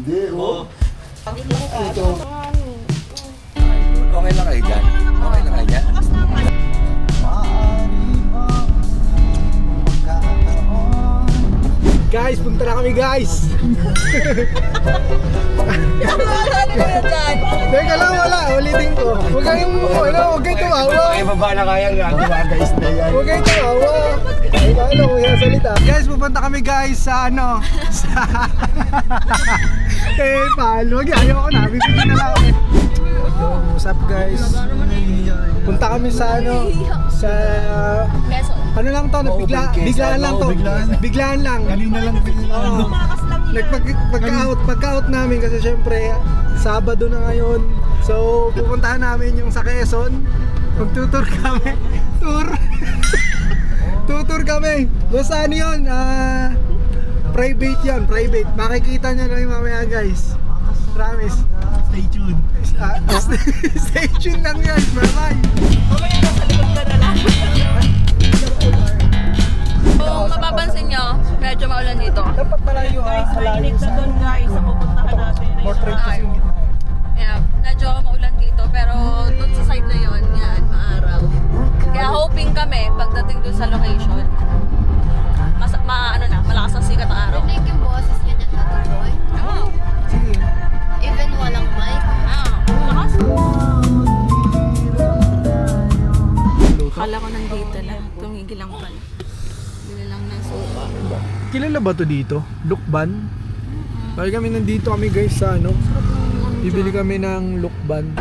Hindi, oh. Ito. Okay lang kayo dyan? Okay lang kayo dyan? Guys, punta na kami guys! Teka lang, wala. Ulitin ko. Huwag kayong tumawa. Ay, baba na kaya nga. Diba guys na yan? Huwag kayong tumawa. Ay, ano, kuya salita. Guys, pupunta kami guys sa ano? Sa... palo. Ayaw ko na. Bibigyan na lang kami. What's up guys? Punta kami sa ano? Sa... Ano lang to? Biglaan lang to. Biglaan lang. Kanina lang Oo. Pagka-out namin kasi syempre Sabado na ngayon. So pupuntahan namin yung sa Quezon. Mag-tutor kami. Tutor kami. Doon sa ano yun? Private yan, private. Makikita nyo na yung mamaya guys. Promise. Stay tuned. Stay tuned lang guys. Bye-bye. Mamaya nasa likod ka na lang. Kung mapapansin nyo, medyo maulan dito. Dapat malayo Guys, mainit na doon guys sa pupuntahan natin. More trenches yung gitna. Yeah, medyo maulan dito, pero doon sa side na yon, yan, maaraw. Kaya hoping kami, pagdating doon sa location, malakas ang sikat ang araw. Rinig yung boses niya dyan, Tata Boy. Oh, Sige. Even walang mic. malakas. Akala ko nandito na, tumigil lang pala. Bili lang ng sopa. Kilala ba to dito? Lukban? Kaya kami nandito kami guys sa ano? Bibili kami ng lukban.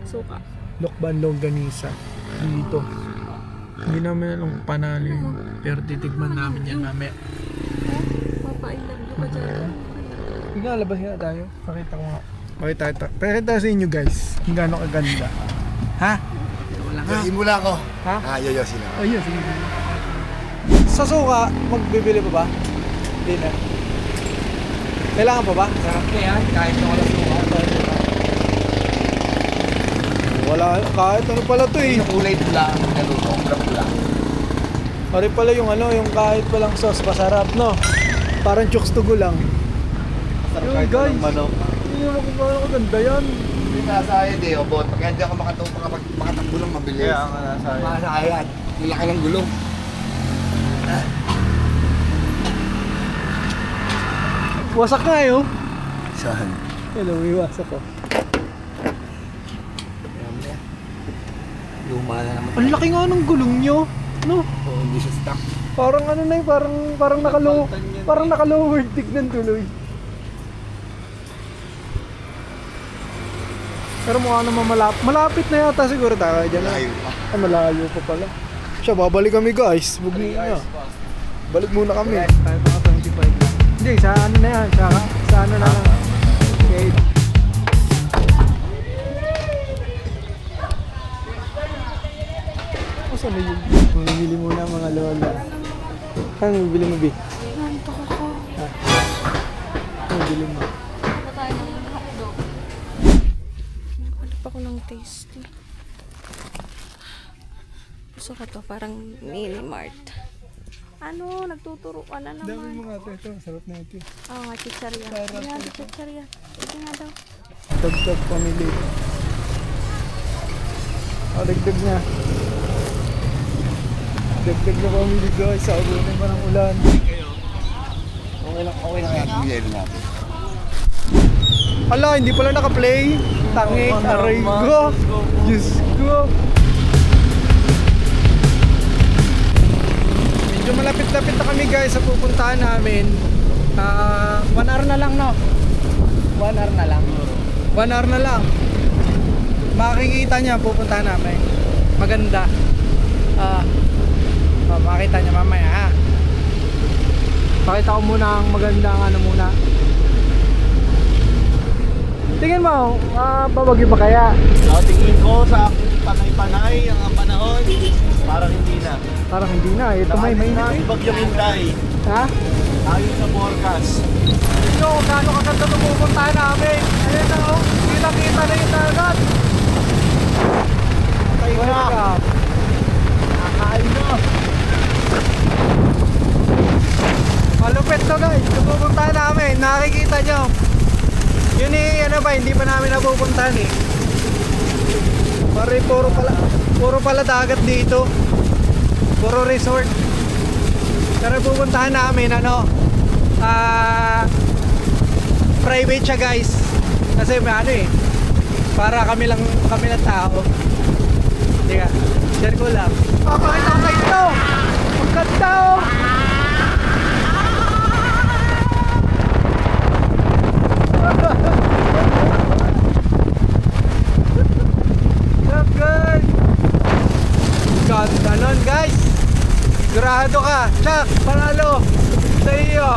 Suka. Lukban longganisa dito. Hindi namin alam kung panalo yun. Pero titigman namin yan mamaya. Papailag nyo ka dyan. Hindi labas nga tayo. Pakita ko nga. Pakita sa inyo guys. Kung gaano kaganda. Ha? Wala nga. Yosin muna ako. Ha? Yoyosin ako. Ayun, sige. Sa suka, magbibili pa ba? Hindi na. Kailangan pa ba? Sarap na yan, kahit na wala suka. Wala, kahit ano pala to eh. Yung kulay pula, naluto, pula. Pare pala yung ano, yung kahit palang sauce, pasarap no? Parang chokes to go lang. Yun guys, hindi naman kung paano kaganda yan. Hindi nasayad eh, obot. Kaya hindi ako makatakbo ng mabilis. Kaya nga nasayad. Masayad. Laki ng gulong. Wasak nga yun. Saan? Hello, may wasak ko. Luma na naman. Ang laki nga ng gulong nyo. No? Oo, hindi siya stock. Parang ano na yun, parang naka-lowered tignan tuloy. Pero mukha naman malapit na yata siguro tayo dyan. Malayo pa. Ay, malayo pa pala. Siya, babalik kami guys. Huwag muna. Balik muna kami. Kahit mga 25 lang. Hindi, sa ano na yan. Sa ano na lang. Okay. Saan na yun? Mamili muna mga lola. Ano bibili mo, Bi? Nantok ako. Ano bibili mo? Ito tayo ng hotdog. Nagpalap ako ng tasty. Gusto ko to, parang mini mart. Ano? Nagtuturo ka na Dami naman. mo nga ito. Sarap na ito. Oo nga, chicharia. Sarap Yan, ito. chicharia. Sige nga daw. Dagdag pamili. Dagdag na. Dagdag na pamili guys. Sa abunin pa ng ulan. Okay lang kaya bigyan natin. Ala, hindi pala naka-play. Tangik, aray ko. Diyos ko. Medyo malapit-lapit na kami guys sa pupuntahan namin. 1 hour na lang no? 1 hour na lang. 1 hour na lang. Makikita niya pupuntahan namin. Maganda. Makita niya mamaya ha. Pakita ko muna ang magandang ano muna. Tingin mo, babagyo ba kaya? Tingin ko sa panay-panay ang panahon, parang hindi na. Parang hindi na, ito may mainit. Bagyong Inday, Ha? ayon sa forecast. Ito, gaano kaganda ito pupuntahan namin. Ayun na oh, kita-kita na yung dagat. Tayo na. Nakain na. Malupit to guys, ito pupuntahan namin. makikita nyo. Yun eh, ano ba, hindi pa namin napupuntahan eh. Pare, puro pala dagat dito. Puro resort. Pero pupuntahan namin, ano, private siya guys. Kasi may ano eh, para kami lang tao. Teka, share ko lang. Pakita ko kayo ito! Ang ganda oh! What's good? Ganda nun guys! Sigurado ka! Chuck! Panalo! Sa iyo!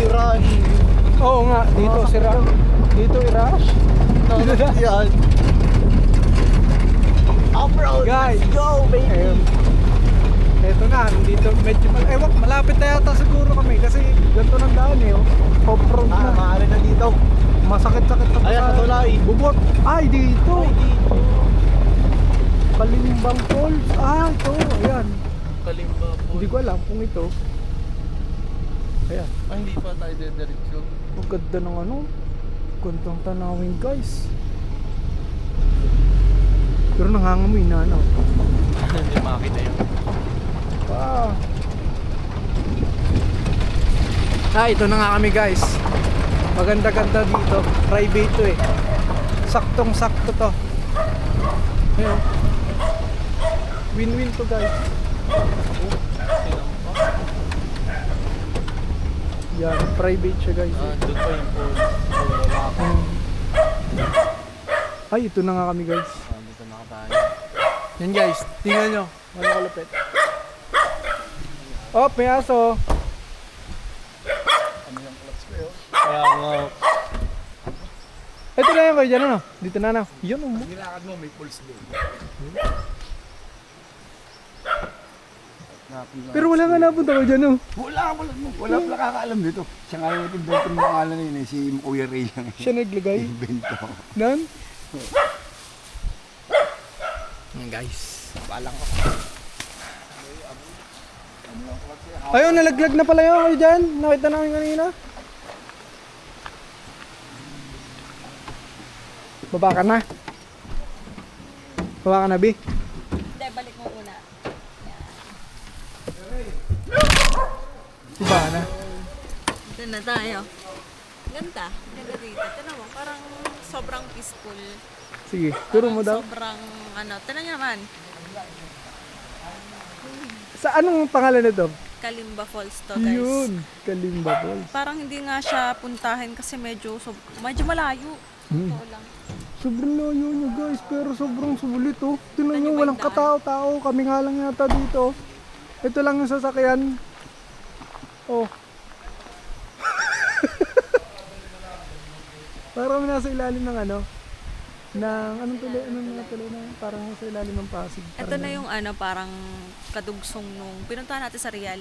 Rush. Oo nga, dito si Rush. Dito i-rush. Yan. Off-road. Guys, Let's go, baby. Ayun. Eto na, dito medyo malapit na yata siguro kami kasi ganito ng daan eh. Oh. Off-road na. Maaari na dito. Masakit-sakit na Ayan, sa tulay. Bubot. Ay, dito. Ay, dito. Kalimbang Falls. Ah, ito. Ayan. Kalimba po. Hindi ko alam kung ito. Ayan. Ay, hindi pa tayo diretso. Ang ganda ng ano. Gandang tanawin guys. Pero nangangamoy na ano. Hindi makita yun. Ah. Ito na nga kami guys. Maganda-ganda dito. Private to eh. Saktong-sakto to. Ayun. Win-win to guys. Yan, private siya guys. Doon pa yung pool. Ay, ito na nga kami guys. Dito na tayo. Yan guys, tingnan nyo. Wala kalapit. Oh, may aso. Kaya nga. Ito na yan kayo dyan ano. Dito na na. Yan mo. Nilakad mo, may pulse doon. Pero wala nga napunta ko dyan oh. Wala pala kakaalam dito. Siya nga yung invento ng pangalan na yun eh, si Kuya Ray lang. Siya naglagay. Invento. Nan? Yan guys. Balang ko. Ayun, nalaglag na pala yun kayo dyan. Nakita namin kanina. Baba ka na. Baba ka na, B. Hindi, balik mo muna. Baba ka na. Dito na tayo. Ganda. Ganda dito. Tinan mo, parang sobrang peaceful. Sige, turo mo daw. Sobrang ano. Tinan niyo naman. Sa anong pangalan nito? Kalimba Falls to guys. Yun, Kalimba Falls. Parang hindi nga siya puntahin kasi medyo malayo. Totoo lang. Sobrang layo nyo guys, pero sobrang sulit oh. Tingnan nyo, Ano ba walang yung daan? katao-tao. Kami nga lang yata dito. Ito lang yung sasakyan. Oh. Parang nasa ilalim ng ano. Anong tuloy na parang nasa ilalim ng Pasig. Ito na yung ano, parang kadugsong nung pinuntahan natin sa Real.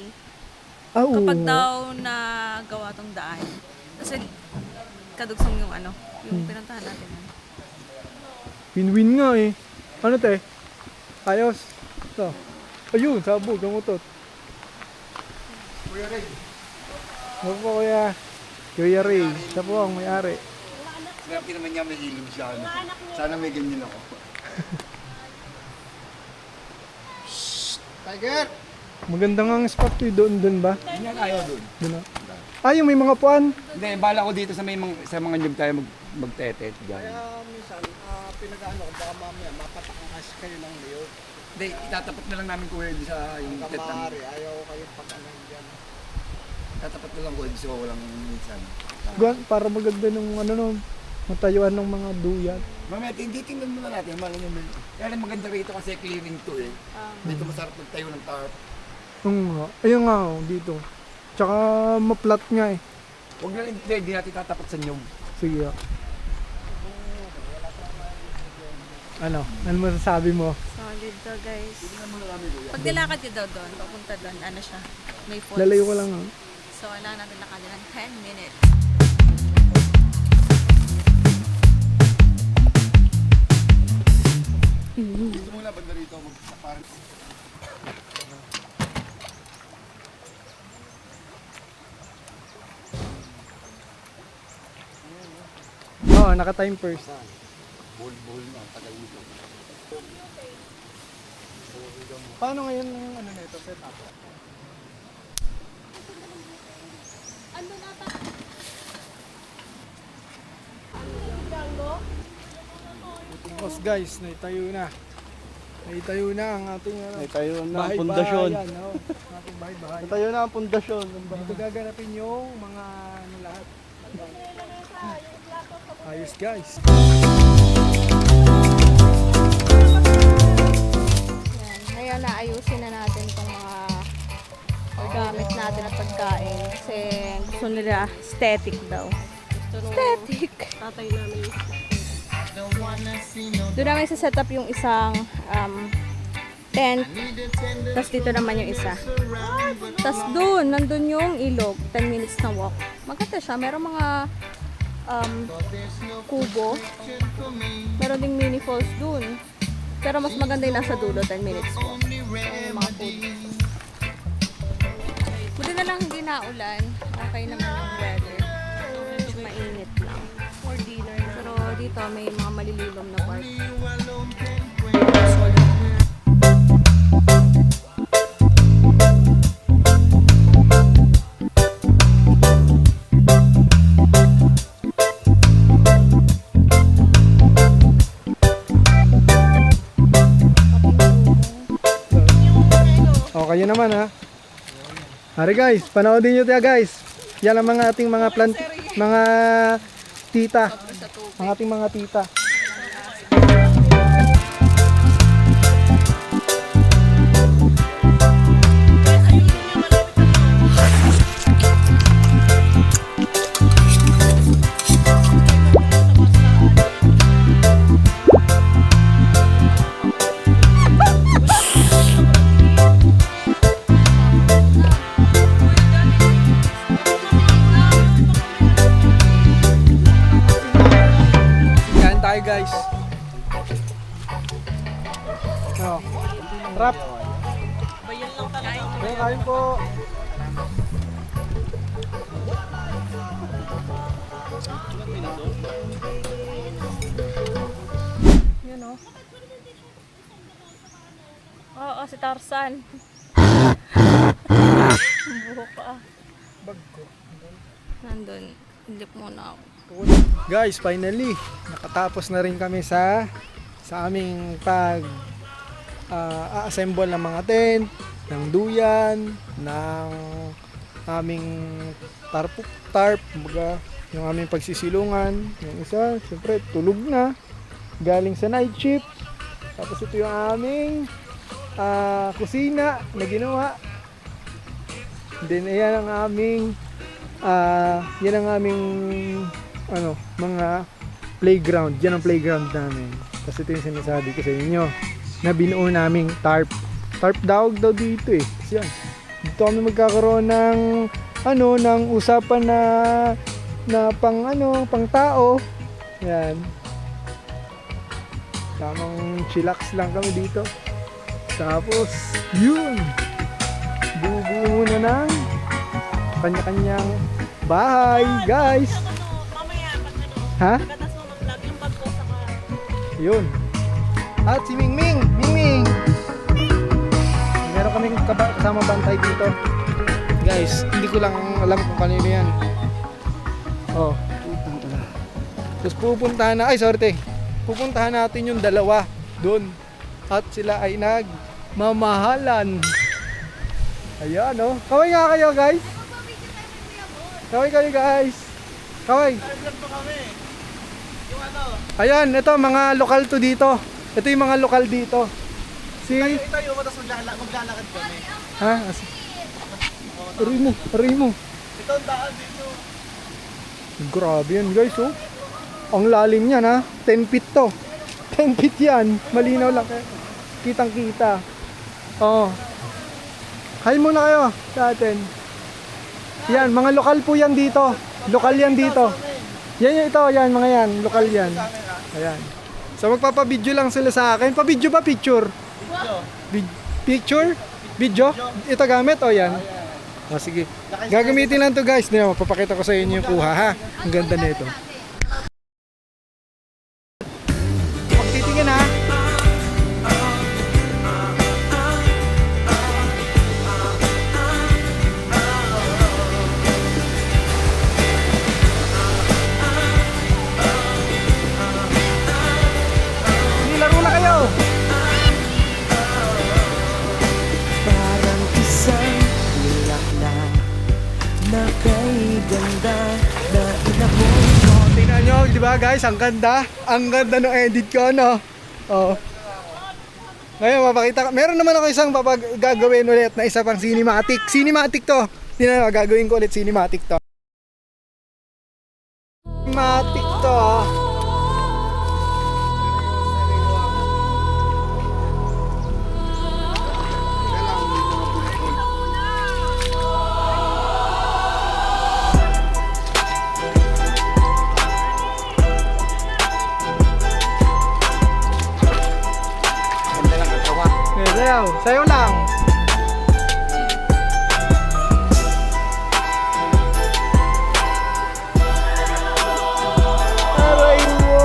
Ah, oo. Kapag daw nagawa tong daan. Kasi kadugsong yung ano, yung pinuntahan natin. Win-win nga eh. Ano te? Ayos. Ito. Ayun, sabog ang utot. Kuya Ray. Ano po kuya? Kuya Ray. Siya po ang may-ari. Swerte naman niya may ilog siya. Ano. Sana may ganyan ako. Tiger! Maganda nga ang spot eh. Doon ba? Hindi nga tayo doon. Doon na. Ah, yung may mga puan. Hindi, bala ko dito sa mga nyug tayo magtetet dyan. Minsan, pinag-ano ko, baka mamaya mapatakas kayo ng liyo. Hindi, itatapat na lang namin kuya doon sa yung tet namin. Ayaw kayo pag-ano dyan. Tatapat na lang kuya doon sa walang minsan. Para maganda nung ano nung matayuan ng mga duyan. Mamaya, hindi tingnan muna natin. Malay nyo, kaya lang maganda rito kasi clearing to eh. Dito masarap magtayo ng tarp. Ayun nga oh, dito. Tsaka maplat nga eh. Huwag na rin, hindi natin tatapat sa nyog. Sige. Ano masasabi mo? Solid to guys. Pag nilakad ka daw doon, papunta doon, ano siya, may falls. Lalayo ko lang ah. So wala natin lakad ng 10 minutes. Gusto mo na banda rito, parang naka-time first. Bull na, tagal nito. Paano ngayon ang ano nito, setup? Tapos guys, naitayo na. Naitayo na ang ating Tayo na ang pundasyon. Ating bahay-bahay. Tayo na ang pundasyon. Dito gaganapin yung mga ano lahat. Ayos guys. Yan. Ngayon naayusin na natin itong mga gamit natin at pagkain. Kasi gusto nila aesthetic daw. Aesthetic! Tatay namin. Doon namin sa setup yung isang tent. Tapos dito naman yung isa. Tapos doon, nandun yung ilog. 10 minutes na walk. Maganda siya. Meron mga kubo. Meron ding mini falls doon. Pero mas maganda yung nasa dulo, 10 minutes walk. Ayan yung mga food. Buti na lang hindi naulan. Okay naman yung weather. Medyo mainit lang. Pero dito may mga malililom na park. O, kayo naman ha. Hari guys, panoodin nyo tayo guys. Yan ang mga ating mga mga tita. Ang ating mga tita. Kain tayo guys. Oh. Rap. Bayan lang talaga. Kain po. Yun o. Oo, si Tarzan. Ang buhok ko ah. Bag ko. Nandun. Lip muna ako. Guys, finally nakatapos na rin kami sa aming pag assemble ng mga tent, ng duyan, ng aming tarp, mga yung aming pagsisilungan. Yung isa, syempre tulog na, galing sa night shift. Tapos ito yung aming kusina na ginawa. Then ayan ang aming yan ang aming mga playground. Yan ang playground namin. Kasi ito yung sinasabi ko sa inyo na binuo naming tarp. Tarp daw dito eh. Kasi yan. Dito kami magkakaroon ng ng usapan na pang tao. Yan. Tamang chillax lang kami dito. Tapos yun. Bubuo muna ng kanya-kanyang bahay, guys. Ha? Yun. At si Mingming. Meron kaming kasama bantay dito. Guys, hindi ko lang alam kung kanino yan. Oh. Tapos pupuntahan natin yung dalawa doon. At sila ay nagmamahalan. Ayan, oh. Kaway nga kayo, guys. Kaway kayo, guys. Kaway. Ayan, ito mga lokal to dito. Ito yung mga lokal dito. Itayo mo, tapos maglalakad kami. Ha? Aray mo. Ito ang daan dito. Grabe yan, guys, oh. Ang lalim niyan, ha. 10 feet to. 10 feet yan. Malinaw lang. Kitang-kita. Oo. Hi muna kayo sa atin. Yan, mga lokal po yan dito. Lokal yan dito. Yan yung ito, yan, mga yan. Lokal yan. Ayan. So magpapabidyo lang sila sa akin. Pabidyo ba? Picture? Picture? Video? Ito gamit o yan? O sige. Gagamitin lang to guys. Papakita ko sa inyo yung kuha ha. Ang ganda nito. di ba guys? Ang ganda. Ang ganda ng edit ko, no? Oh. Ngayon, mapakita ka. Meron naman ako isang gagawin ulit na isa pang cinematic. Cinematic to. Tingnan mo, gagawin ko ulit cinematic to. Cinematic to, ah. Ganda lang katawa. Sayaw. Sayaw lang. Aray mo.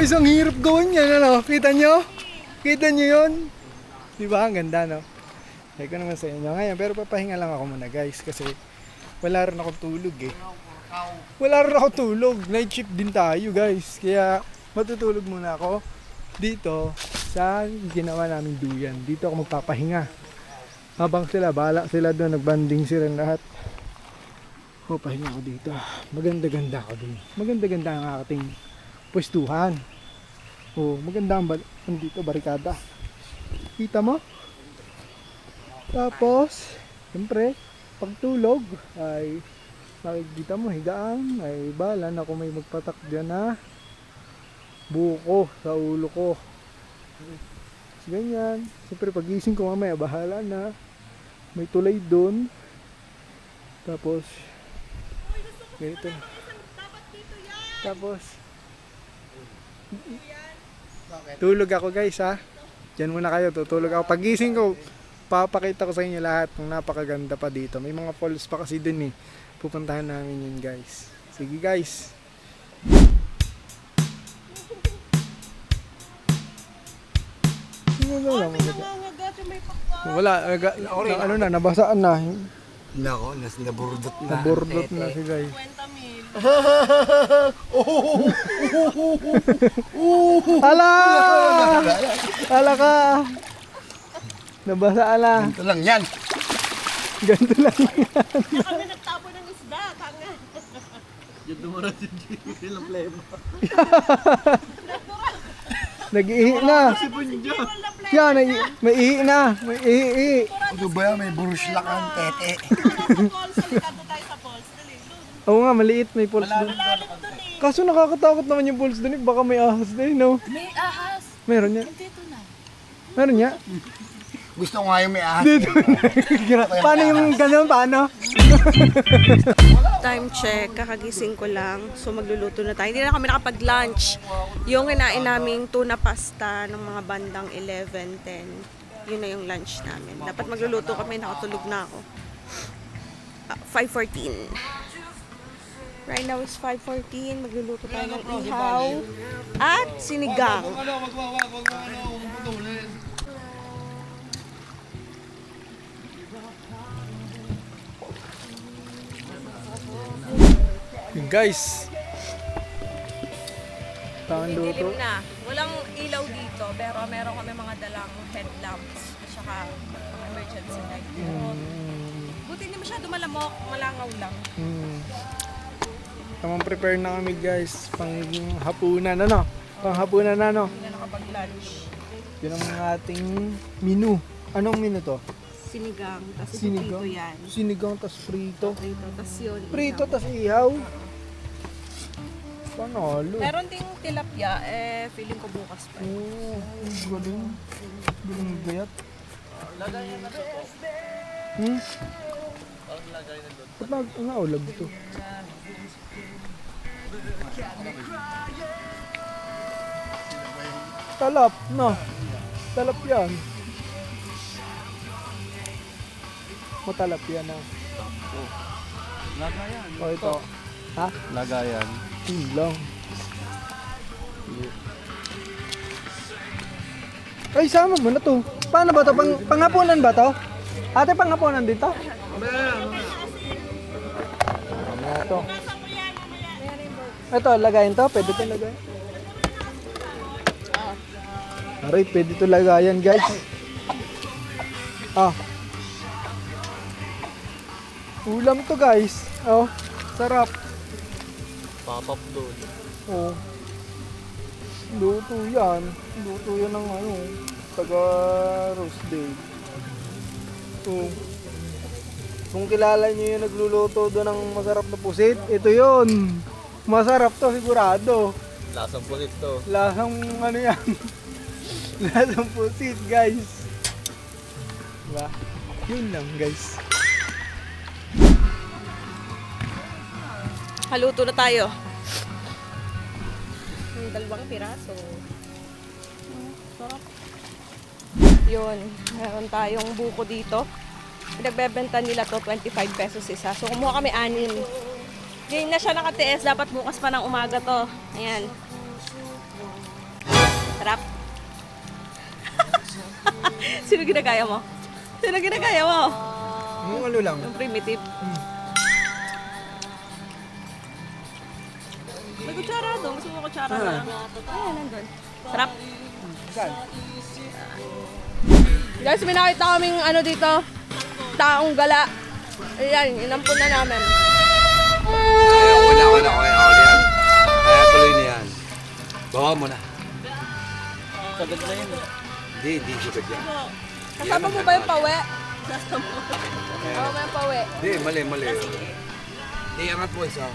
Isang hirap gawin yan, ano? Kita nyo? Kita nyo yun? Diba? Ang ganda, no? Sabi ko naman sa inyo ngayon. Pero papahinga lang ako muna, guys. Kasi wala rin akong tulog, eh. Wala rin ako tulog. Night shift din tayo, guys. Kaya matutulog muna ako dito sa ginawa naming duyan. Dito ako magpapahinga. Habang sila, bahala sila doon. Nagbanding sila lahat. O, pahinga ako dito. Maganda-ganda ako doon. Maganda-ganda ang ating pwestuhan. O, maganda ang dito, barikada. Kita mo? Tapos, siyempre, pagtulog ay makikita mo higaan, ay bala na kung may magpatak dyan na buko sa ulo ko. Ganyan. Siyempre pagising ko mamaya, bahala na. May tulay doon. Tapos ganito. Tapos tulog ako, guys, ha. Diyan muna kayo, tutulog ako. Pagising ko, papakita ko sa inyo lahat ng napakaganda pa dito. May mga falls pa kasi dun, eh. Pupuntahan namin yun, guys. Sige, guys. Wala, ano na, nabasaan na. Nako, naburdot na. Naburdot na si guys. Ala! Ala ka! Nabasaan na. Ito lang yan. Ganito lang yan. Kami nagtapo ng isda, tanga. Yung dumura si Jimmy ng plema. Nag-ihi na. Yan, may ihi na. May ihi. Ano ba yan? May buruslak ang tete. Oo nga, maliit. May pulse doon. Kaso nakakatakot naman yung pulse doon. Baka may ahas din, no? May ahas. Meron niya. Dito na. Meron niya. Gusto ko nga yung may ahas. Dito. Paano yung ganun? Paano? Time check, kakagising ko lang. So magluluto na tayo. Hindi na kami nakapag-lunch. Yung kinain naming tuna pasta ng mga bandang 11:10. Yun na yung lunch namin. Dapat magluluto kami, nakatulog na ako. 5:14. Right now is 5:14. Magluluto tayo ng ihaw at sinigang. Guys. Tangan luto. Dilim na. Walang ilaw dito, pero meron kami mga dalang headlamps at saka emergency light. Buti hindi masyado malamok, malangaw lang. Tamang prepare na kami, guys. Pang hapunan, ano? Pang hapunan na, no? Hindi na nakapag-lunch. Yun ang ating menu. Anong menu to? Sinigang, tapos Sinigang? prito yan. Sinigang tas prito. Prito, tapos yun. Prito ihaw. tas ihaw. Panalo. Meron ding tilapia, feeling ko bukas pa. Oh, galing. Galing gayat. Ba't naulag to? Talap, no? Talap yan. Matalap yan, na. Lagayan. O, ito. Ha? Lagayan. Yun lang. Ay, sama mo na to. Paano ba to? Panghapunan ba to? Ate, panghapunan dito? Ito. Ito, lagayin to. Pwede ito lagayin. Aray, pwede ito lagayan, guys. Ah. Ulam to guys. Oh, sarap. Papap doon. Oh. Luto yan. Luto yan ng ano, taga Rosedale. Oh. Kung kilala niyo yung nagluluto doon ng masarap na pusit, ito yun. Masarap to sigurado. Lasang pulit to. Lasang ano yan. Lasang pusit guys. Diba? Yun lang guys. Haluto na tayo. Dalawang piraso. Sarap. Yun, meron tayong buko dito. Pinagbebenta nila to 25 pesos isa. So kumuha kami 6. Ngayon na siya nakatiis, dapat bukas pa ng umaga to. Ayan. Sarap. Sino ginagaya mo? Sino ginagaya mo? Yung ano lang. Yung primitive. May kutsara doon. Gusto mo kutsara na? Ayan, nandun. Sarap. Saan? Guys, may nakita kaming ano dito. Taong gala. Ayan, inampun na namin. Ako na yan. Kaya tuloy na yan. Bawa mo na. Sagad na yun. Hindi siya yan. Kasama mo ba yung pawe? Kasama mo yung pawe. Hindi, mali. Hindi, angat mo isa.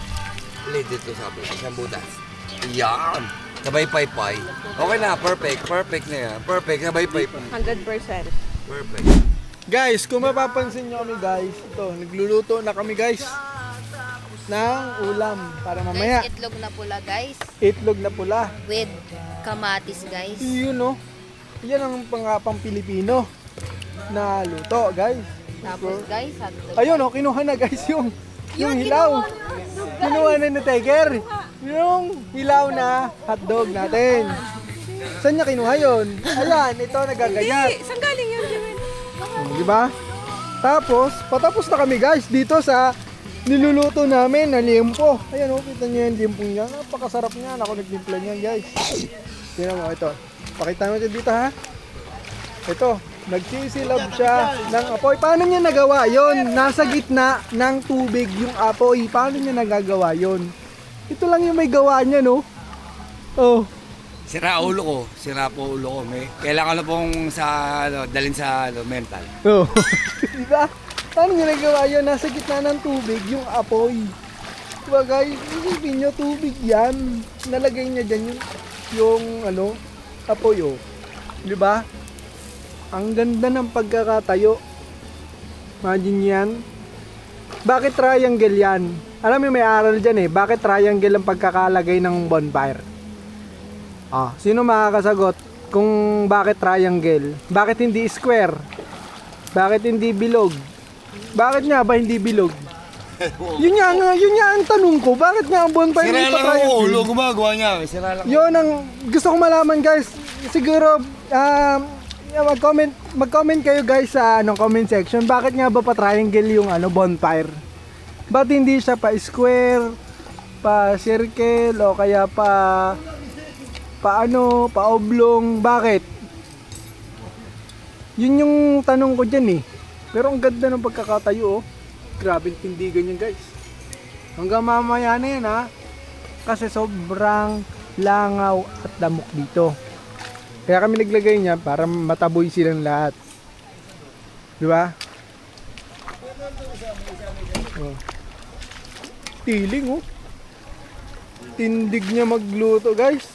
Ulit dito sabi. Isang butas. Yan. Sabay pay-pay. Okay na, perfect na yan. Perfect, sabay pay-pay. 100%. Perfect. Guys, kung mapapansin nyo kami guys, ito, nagluluto na kami guys ng ulam para mamaya. Guys, itlog na pula guys. Itlog na pula. With kamatis guys. Yun no. Yan ang pang Pilipino na luto guys. Tapos guys, hotdog. Ayun oh, kinuha na guys yung hilaw. Kinuha na ni Tiger. Yung hilaw na hotdog natin. Saan niya kinuha yun? Ayan, ito nagagayat. Saan galing yan, Jewel? Di ba? Tapos, patapos na kami guys dito sa niluluto namin na liempo. Ayan oh, kita niyo yung liempo niya. Napakasarap niya. Ako nagtimpla niyan guys. Tingnan mo ito. Pakita mo ito dito ha. Ito, nagsisilab siya ng apoy. Paano niya nagawa yon? Nasa gitna ng tubig yung apoy. Paano niya nagagawa yon? Ito lang yung may gawa niya no. Oh. Sira ulo ko. Kailangan na pong dalhin sa mental. Oh. Diba? Paano niya nagawa yun? Nasa gitna ng tubig, yung apoy. Diba guys? Isipin nyo, tubig yan. Nalagay niya dyan yung apoy oh. Diba? Ang ganda ng pagkakatayo. Imagine yan. Bakit triangle yan? Alam mo may aral dyan eh. Bakit triangle ang pagkakalagay ng bonfire? Sino makakasagot kung bakit triangle? Bakit hindi square? Bakit hindi bilog? Bakit nga ba hindi bilog? Yun nga ang tanong ko. Bakit nga ang bonfire Sira hindi pa lang ang ulo, triangle? gumagawa niya. Sira lang. Yun ang gusto kong malaman guys. Siguro mag-comment kayo guys sa comment section. Bakit nga ba pa triangle yung bonfire? Ba't hindi siya pa square, pa circle o kaya pa oblong? Bakit? Yun yung tanong ko dyan eh. Pero ang ganda ng pagkakatayo oh. Grabe tindigan yan guys. Hanggang mamaya na yan ha. Kasi sobrang langaw at lamok dito. Kaya kami naglagay niya para mataboy silang lahat. Di ba? Oh. Tiling oh. Tindig niya magluto guys.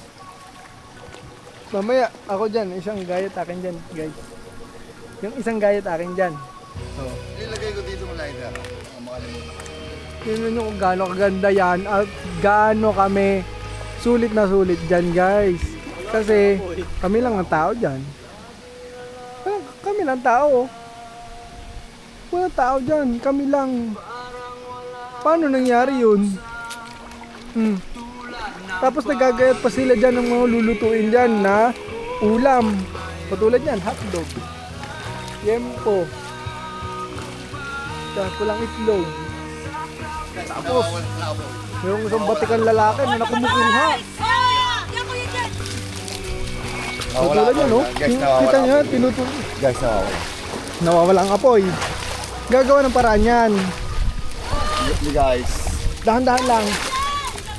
Mamaya ako dyan, isang gayat akin dyan guys. Yung isang gayat akin dyan. Oh. Nilagay ko dito malay na. Ang makalimutan. Tingnan nyo kung gaano kaganda yan at gaano kami sulit na sulit dyan guys. Kasi kami lang ang tao dyan. Kami lang tao. Walang tao dyan. Kami lang. Paano nangyari yun? Tapos nagagayat pa sila dyan ng mga lulutuin dyan na ulam. Patulad yan, hotdog. Yempo. Kulang itlog. Tapos, mayroong isang batikan lalaki na nakumukuha. Patulad yan, no? Kita nyo, tinutulog. Guys, Nawawala ang apoy. Gagawa ng paraan yan. guys. Dahan-dahan lang.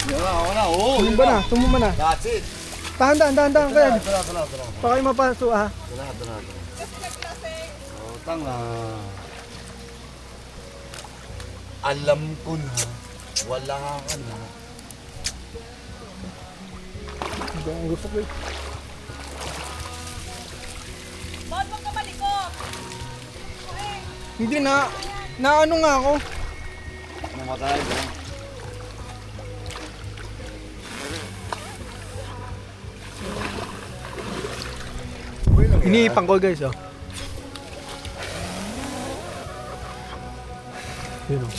Yan na, ako na. Oh, Tumumba na, tumumba na. That's it. Dahan-dahan, Kuya. Tara. Baka kayo mapaso ha. Tara. Oh, tanga. Alam ko na. Wala ka na. Ang gusto ko eh. Hindi na ano nga ako. Namatay ba? Iniipang ko guys oh. Yun oh.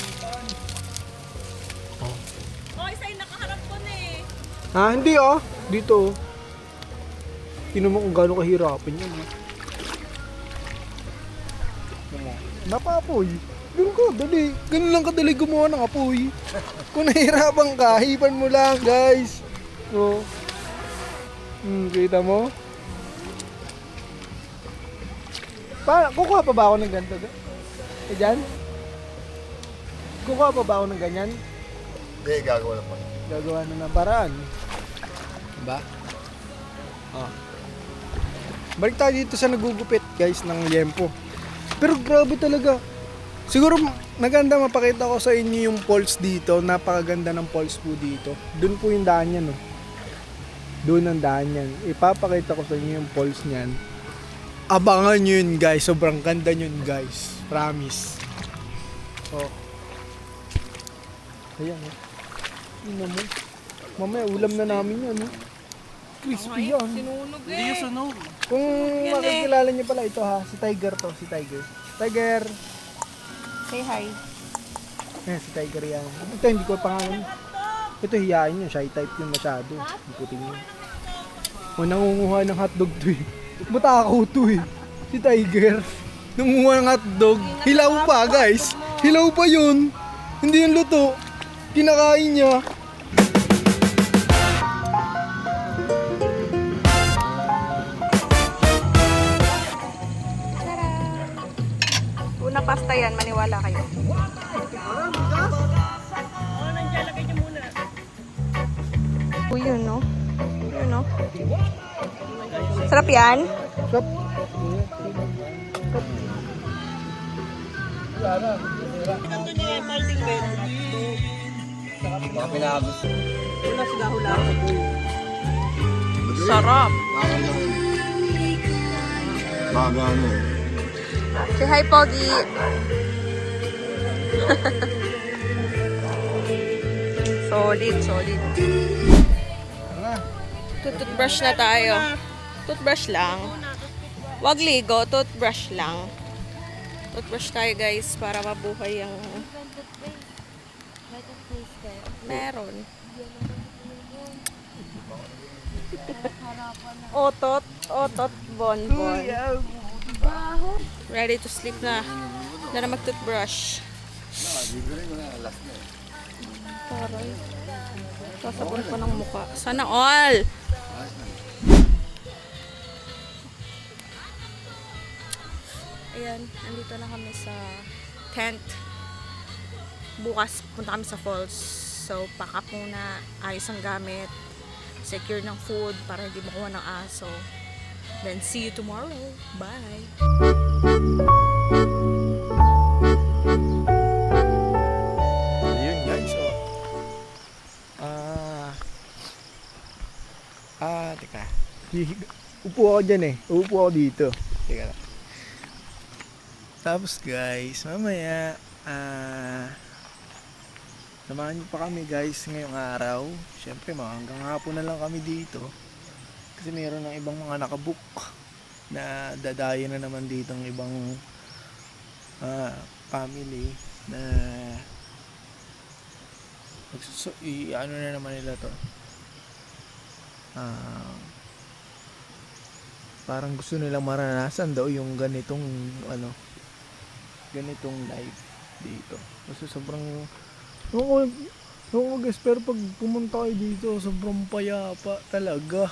Oy, sa'yo nakaharap ko na eh. Ah, hindi oh. Dito oh. Tingnan mo kung gaano kahirapan yan oh. Napapoy. Ganun ka, dali. Ganun lang kadali gumawa ng apoy. Kung nahirapan ka, hipan mo lang guys. Oh. Kita mo? Kukuha pa ba ako ng ganito? Dyan? Kukuha pa ba ako ng ganyan? Hindi, gagawa na pa. Gagawa na ng paraan. Diba? Oh. Balik tayo dito sa nagugupit guys ng liempo. Pero grabe talaga. Siguro maganda mapakita ko sa inyo yung falls dito. Napakaganda ng falls po dito. Doon po yung daan yan. Oh. Doon ang daan yan. Ipapakita ko sa inyo yung falls niyan. Abangan nyo yun guys. Sobrang ganda yun guys. Promise. Oh. Ayan oh. Tingnan mo. Mamaya ulam na namin yan oh. Crispy yan. Sinunog eh. Hindi yung sunog. Kung makikilala niyo pala ito ha, si Tiger to, si Tiger. Tiger! Say hi. Ayan, si Tiger yan. Ito, hindi ko pangalan. Ito, hiyain niya, shy type yun masyado. Ikutin niyo. O, nangunguha ng hotdog to eh. Matakaw to eh. Si Tiger. Nangunguha ng hotdog. Hilaw pa guys. Hilaw pa yun. Hindi yung luto. Kinakain niya. Una pasta yan, maniwala kayo. Uy, yun no? Yun no? Sarap yan? Sarap. Baka pinabos. Sarap. Baga ano. Say hi, Pogi. Solid. Toothbrush na tayo. Toothbrush lang. Wag ligo, toothbrush lang. Toothbrush tayo guys para mabuhay ang meron. Otot, bonbon. Ready to sleep na. Na mag-toothbrush. Taray. Sasabon pa ng mukha. Sana all! Ayan, nandito na kami sa tent. Bukas punta kami sa falls. So, pack up muna. Ayos ang gamit. Secure ng food para hindi makuha ng aso. Then, see you tomorrow. Bye! Ayun guys, oh. Teka. Upo ako dyan eh. Upo ako dito. Teka lang. Tapos guys, mamaya, samahan niyo pa kami guys ngayong araw. Siyempre, hanggang hapon na lang kami dito. Kasi mayroon ng ibang mga nakabook na dadayo na naman dito ng ibang family na ano na naman nila to, parang gusto nilang maranasan daw yung ganitong life dito. Kasi sobrang guys, pero pag pumunta kayo dito sobrang payapa talaga.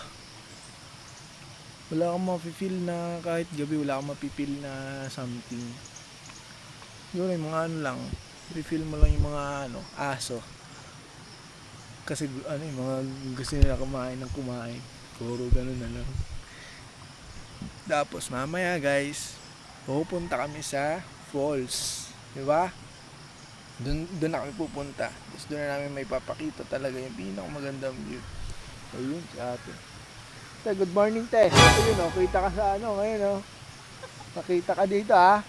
Wala kang mapipil na kahit gabi, wala kang mapipil na something. Yun yung mga ano lang, refill mo lang yung mga aso. Kasi yung mga gusto nila kumain ng kumain. Puro ganun na lang. Tapos mamaya guys, pupunta kami sa falls. Diba? Doon na kami pupunta. Tapos doon na namin may papakita talaga yung pinakamagandang view. Ayun, si ate. Te, good morning, te. Ayun, kita ka sa ngayon, nakita ka dito, ha.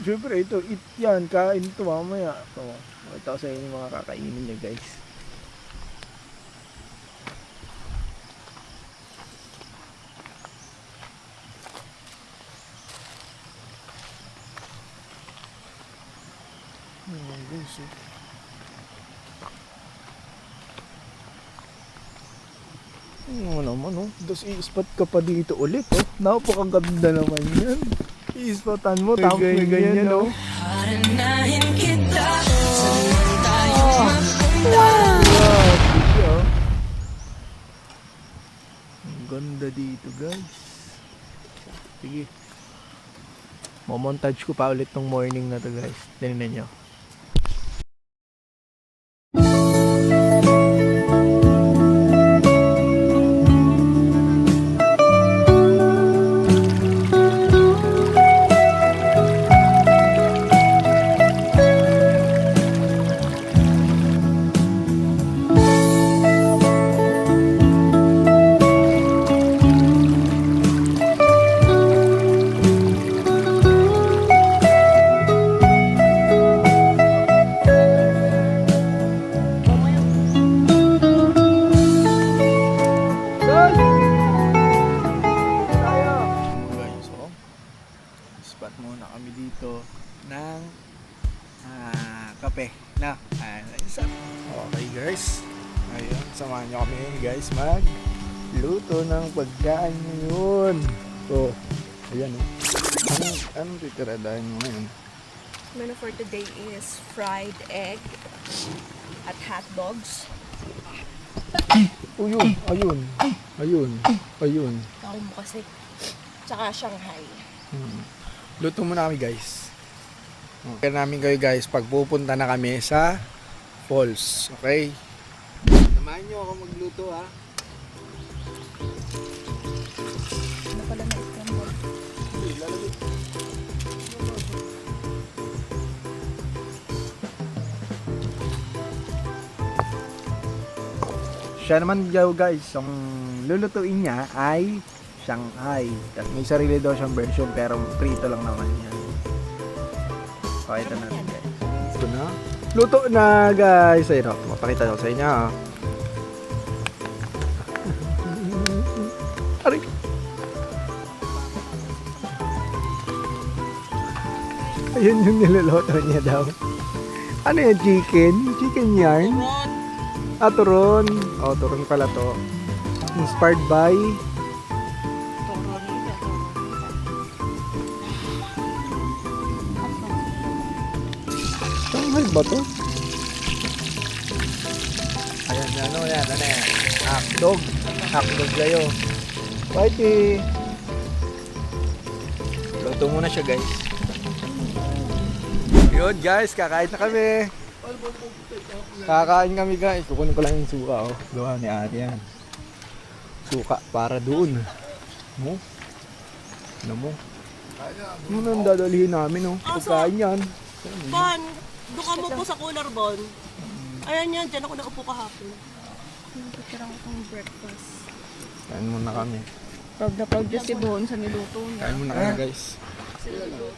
Siyempre, ito, yan, kain ito mamaya. Makita ko sa inyo yung mga kakainin niya, guys. Guys, naman, tapos i-spot ka pa dito ulit, napakaganda naman yan. I-spotan mo, tapos may ganyan, Haranahin kita, saan tayo mapunta? Ang ganda dito, guys. Sige. Momontage ko pa ulit tong morning na to, guys. Tingnan nyo. Spot muna kami dito ng kape na isa. Okay guys, ayun, samahan nyo kami guys magluto ng pagkain ngayon. So, ayan anong titiradahin mo ngayon? Menu for today is fried egg at hot dogs. Ayun. Ako mo kasi. Tsaka Shanghai. Luto muna kami guys. Kaya namin kayo guys pag pupunta na kami sa falls. Okay? Samahan nyo ako magluto ha. Ano pala na scramble? Siya naman guys, ang lulutuin niya ay Shanghai. Tapos may sarili daw siyang version pero prito lang naman yan. Pakita natin guys. Ito na. Luto na guys. Ayun, mapakita ko sa inyo. Aray. Ayun yung niluluto niya daw. Ano yan? Chicken? Chicken yarn? Turon. Turon pala to. Inspired by Shanghai ba to? Ayan, ano yan? Hotdog. Hotdog kayo. Whitey. Luto muna siya guys. Yun guys, kakain na kami. Kakain kami guys. Kukunin ko lang yung suka. Gawa ni ate yan. Suka para doon. Mo? Ano mo? Ano nang dadalhin namin pagkain yan. Bon, doon ka mo po sa cooler, Bon. Ayan yan, dyan ako naupo kahapon. Pagkira ko pang breakfast. Kain muna kami. Proud na proud si Bon sa niluto niya. Kain muna kami guys.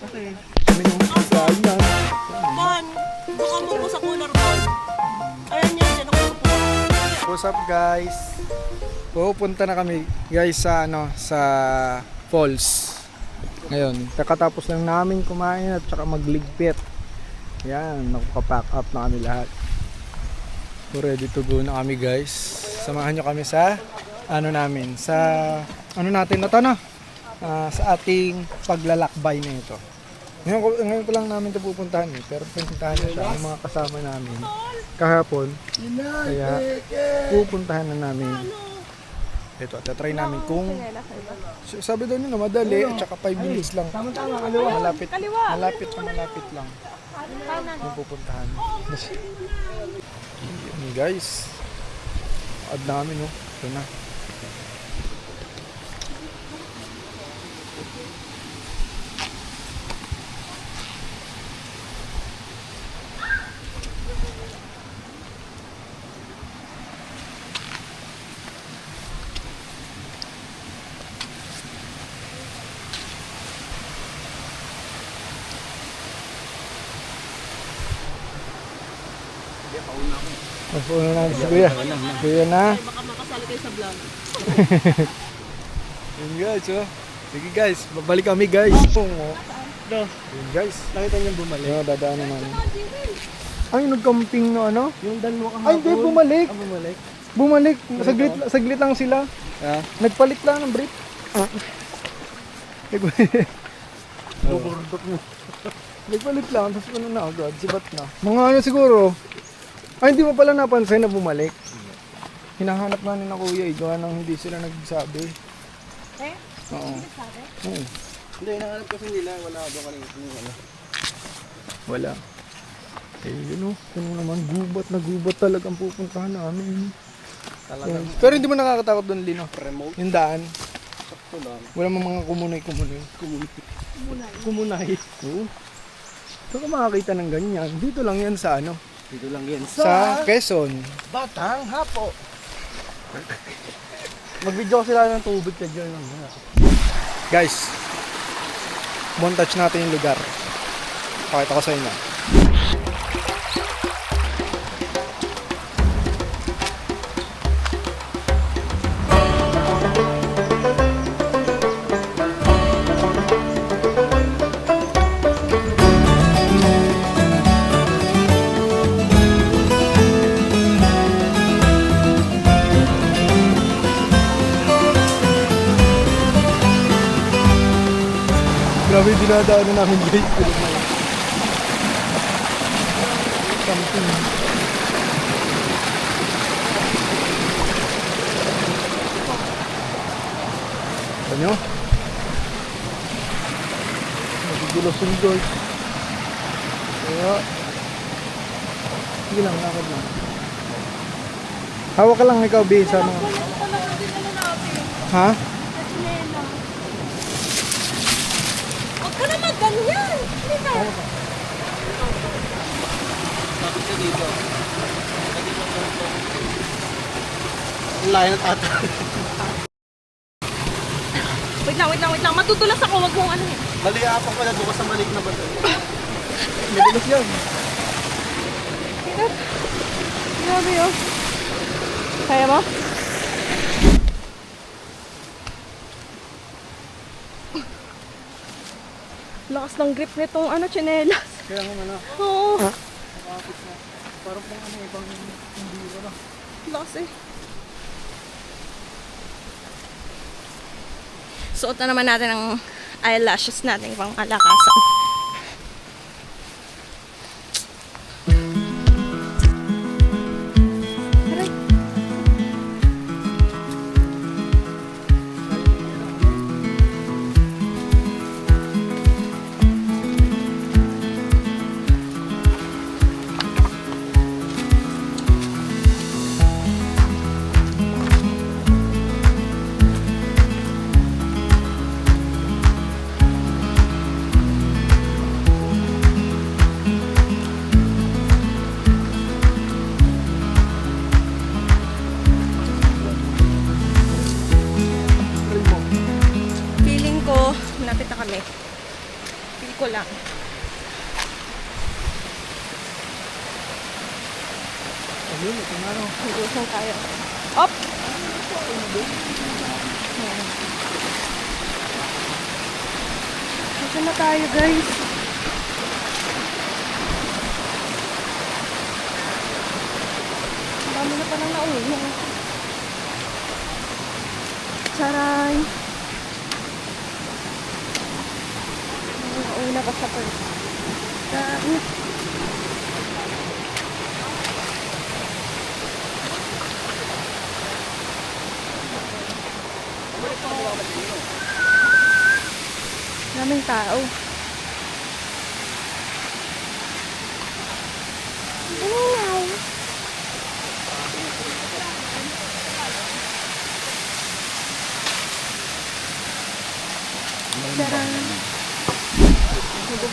Okay. Kami nung pagkain yan. Bon, doon ka mo po sa cooler, Bon. Ayan yan, dyan ako naupo kahapon. What's up guys? Pupunta na kami guys sa sa falls. Ngayon, kakatapos lang namin kumain at saka magligpit. Yan, nakaka-pack up na kami lahat. So ready to go na kami guys. Samahan nyo kami sa namin, sa natin na to sa ating paglalakbay na ito. Ngayon ko lang namin ito pupuntahan pero pupuntahan na siya ng mga kasama namin kahapon. Kaya pupuntahan na namin Ito, tatry namin kung sabi daw nila madali, tsaka 5 minutes lang. Malapit, malapit lang. Yung pupuntahan. Yun guys. Ad namin, no? Ito na. Magpuno na si Kuya. Kuya na. Baka makasali kayo sa vlog. Yun guys, oh. Sige guys, babalik kami guys. Yun guys. Nakita niyo bumalik. Yo, dadaanan namin. Ay, nag-camping no ano? Yung dalawa kahapon. Ay, hindi, bumalik. Bumalik. Bumalik. Saglit lang sila. Nagpalit lang ng brief. Buburdok mo. Nagpalit lang, tapos ano na agad, sibat na. Mga ano siguro, ay hindi mo pala napansin na bumalik. Hinahanap nga ni na kuya, gawa nang hindi sila nagsabi. Eh? Oo. Oo. Hindi, nahanap kasi nila. Wala doon kanina. Ano. Wala. Eh, yun o. Ano naman, gubat na gubat talagang pupuntahan namin. Talagang Pero hindi mo nakakatakot doon, Lino. remote. Yung daan. Sakto lang. Wala mang mga kumunay-kumunay. Kumunay. Oo. Ito ka makakita ng ganyan. Dito lang yan sa ano? Dito lang yan. Sa Quezon. Batang Hapo. Mag-video sila ng tubig ka dyan. Guys, montage natin yung lugar. Pakita ko sa inyo. Grabe yung dinadaanan namin guys. Camping. Ano nyo? Nagigulos yung guys. Kaya, sige lang, lakad lang. Hawak ka lang ikaw, B, sa ano. Ha? Huwag ka naman ganyan! Hindi ba? Ang layo ng tata. Wait lang. Matutulas ako. Huwag mong ano eh. Mali apang pala doon ka sa malik na bato. Madulas yan. Grabe oh. Kaya mo? Lakas ng grip nitong ano, tsinelas. Kaya nga na. Oo. Parang pang ano, ibang hindi ko na. Lakas eh. Suot na naman natin ang eyelashes natin pang alakasan. Aray. Feeling ko, malapit na kami. Feel ko lang. Ayun, ito na no. Higusan tayo. Op! Saan na tayo, guys? Ang dami na palang nauna. Charay! Nauna pa sa pwede. Daming tao.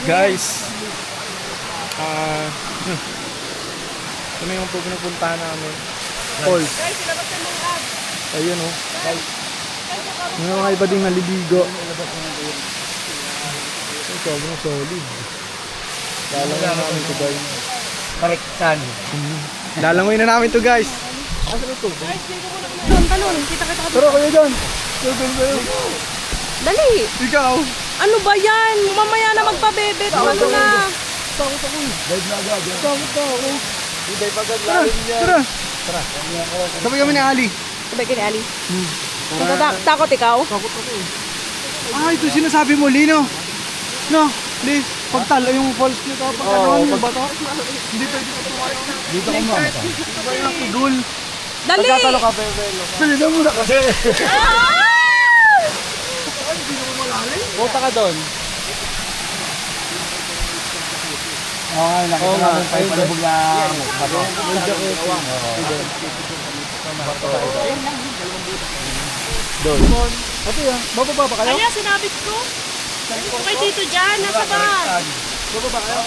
Guys, ito na yung pupuntahan namin. Falls. Ayun o. May mga iba ding naliligo. Ito, sobrang solid. Lalangoy na namin to guys. Parektan. Lalangoy na namin to guys. Doon, talon. Kita-kita ka. Tara kayo dyan. Dali. Ikaw. Ano ba yan? Mamaya na magpabebet. Ano na? Tara. Sabay kami ni Ali. Sabay ka ni Ali. Takot ikaw? Ito sinasabi mo, Lino. No, Li. Pagtalo yung falls nito. Pagkanoon yung bato. Hindi pwede ka tumayo. Dito ko mo. Sabay na kudul. Dali! Pagkatalo ka, Bebelo. Pili na muna kasi. Bota ka doon. Okay, nakita namin tayo palabog na bato. Doon. Ate yan, bababa ba kayo? Kaya sinabit ko. Okay dito dyan, nasa ba? Bababa kayo?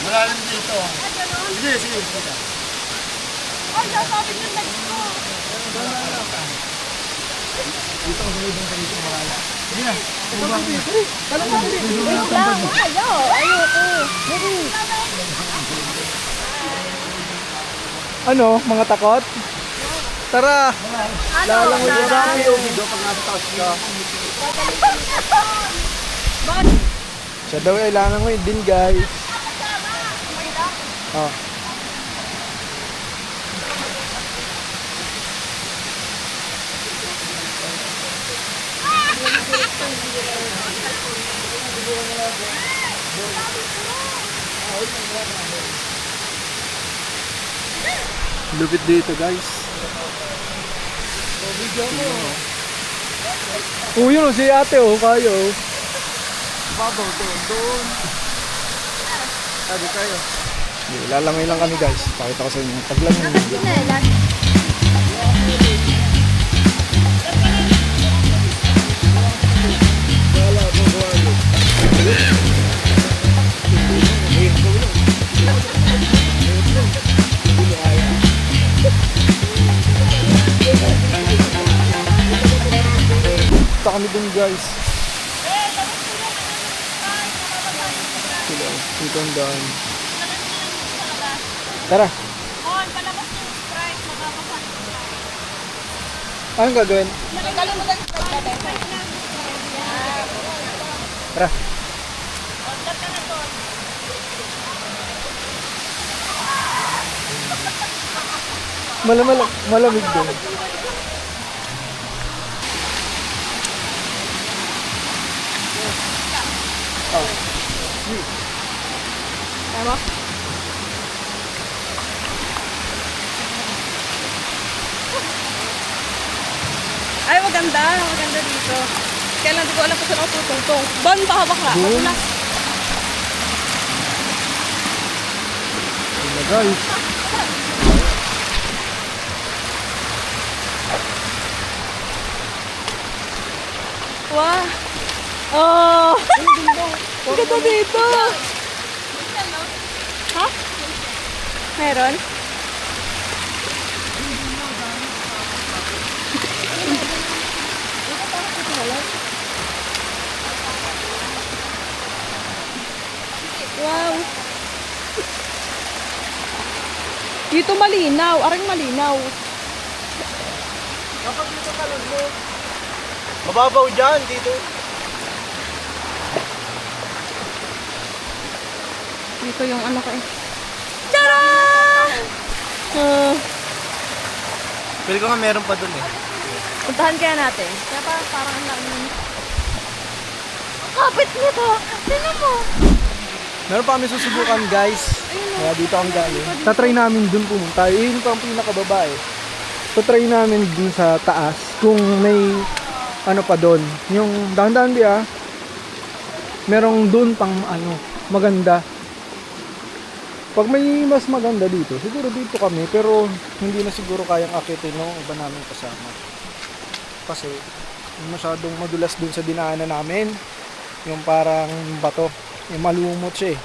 Malalim dito. Sige, sige. Ay, sasabit yung legs ko. Ano, mga takot? Tara! Lalangoy na kami. Siya daw ay lalangoy din guys. Oh. Lupit dito guys. Oh, yun o, si ate oh, kayo. Babaw doon. Sabi tayo. Lalangoy lang kami guys. Pakita ko sa inyo. Paglangoy. Punta kami dun guys. Dito ang daan. Tara. On, palabas yung Sprite, mababasa. Anong gagawin? Nakikalimutan yung Sprite natin. Tara. Order ka na to. Malamig doon. Tama? Ay, maganda. Maganda dito. Kaya lang di ko alam kung saan ako tutungtong. Bon, pahawak na. Doon. Wala. Ayun na guys. Wow. Oh! Ang ganda dito. Ha? Meron? Wow. Dito malinaw. Arang malinaw. Kapag dito ka lang mo. Mababaw dyan dito. Dito yung ano ko eh. Tara! Pwede ko nga meron pa dun eh. Puntahan kaya natin. Kaya parang ang laking... Kapit nito! Sino mo? Meron pa kami susubukan guys. Kaya dito ang galing. Tatry namin dun pumunta. Yun pa ang pinakababa eh. Tatry namin dun sa taas kung may ano pa doon. Yung dahan-dahan di merong doon pang ano, maganda. Pag may mas maganda dito, siguro dito kami, pero hindi na siguro kayang akitin ng iba namin kasama. Kasi masyadong madulas dun sa dinaanan namin. Yung parang bato, yung malumot siya eh.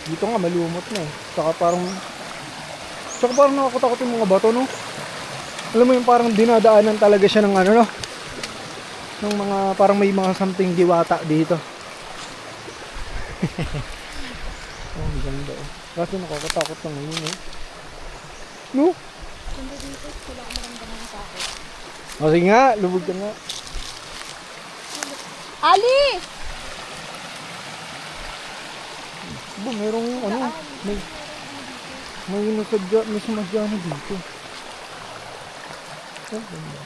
Dito nga malumot na eh. Saka parang nakakatakot yung mga bato, no? Alam mo yung parang dinadaanan talaga siya ng ano, no? Ng mga, parang may mga something diwata dito. Oh, ang ganda eh. Kasi nakakatakot lang yun eh. No? O sige nga, lubog ka nga. Ali! Ba, merong ano, may sumadya na dito. Oh, ganda.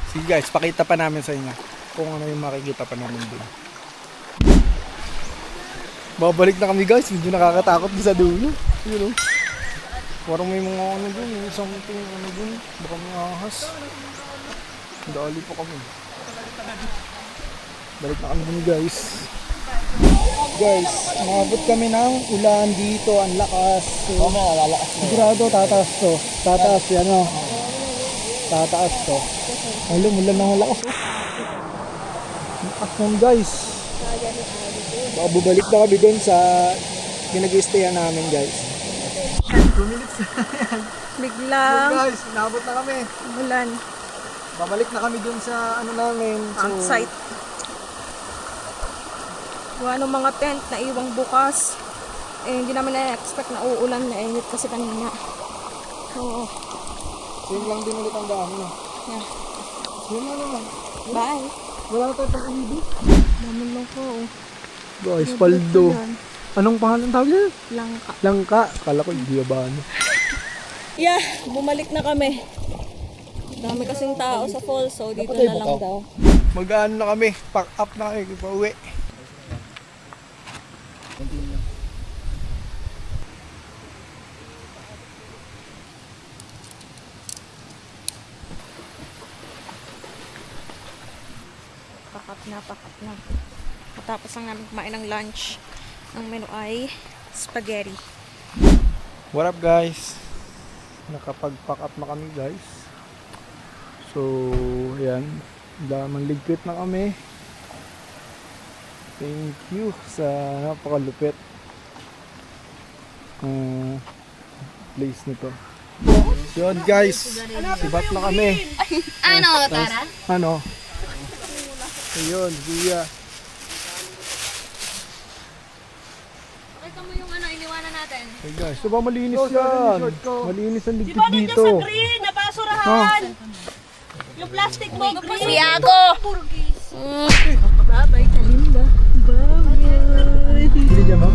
Sige guys, pakita pa namin sa inyo kung ano yung makikita pa namin dun. Babalik na kami guys, medyo nakakatakot sa dulo. You know? Parang may mga ano dun, may something ano dun, baka may ahas. Dali pa kami. Balik na kami dun guys. Guys, umabot kami ng ulan dito, ang lakas. So, sigurado tataas to. Tataas yan o. Tataas to. Ay, lumulan ng lakas. Ang lakas nun guys. Baka bubalik na kami dun sa pinag-i-stayan namin guys. 2 minutes na yan. Biglang Guys, inabot na kami. bulan. Babalik na kami dun sa ano namin. Ang site. Yung ano mga tent na iwang bukas. Eh, hindi namin na-expect na uulan na init kasi kanina. Oo. Same lang din ulit ang dami na. Yeah. Yun na naman. Bye. Wala na tayo pang-uwi. Dami lang po. Guys, paldo. Anong pangalan tawag niya? Langka. Langka. Kala ko Diabano. Yeah, bumalik na kami. Dami kasing tao sa falls, so dito na lang daw. Mag-ano na kami. Pack up na kami. Pauwi. Pakat na. Matapos lang namin kumain ng lunch. Ang menu ay spaghetti. What up guys? Nakapag-pack up na kami guys. So, yan. Manligpit na kami. Thank you sa napakalupit place nito. Yun guys. Sibat na kami. Ano, Tara? Ano? Ayun, Gia. Pakita mo yung ano, iniwanan natin. Hey guys, so ba malinis yan? Malinis ang Di ligpit ba nandiyan dito. sa green, nabasurahan? Yung plastic mo, green. Si Ako! Purgis. Bye-bye, Kalinda. Bye-bye. Hindi niya ba?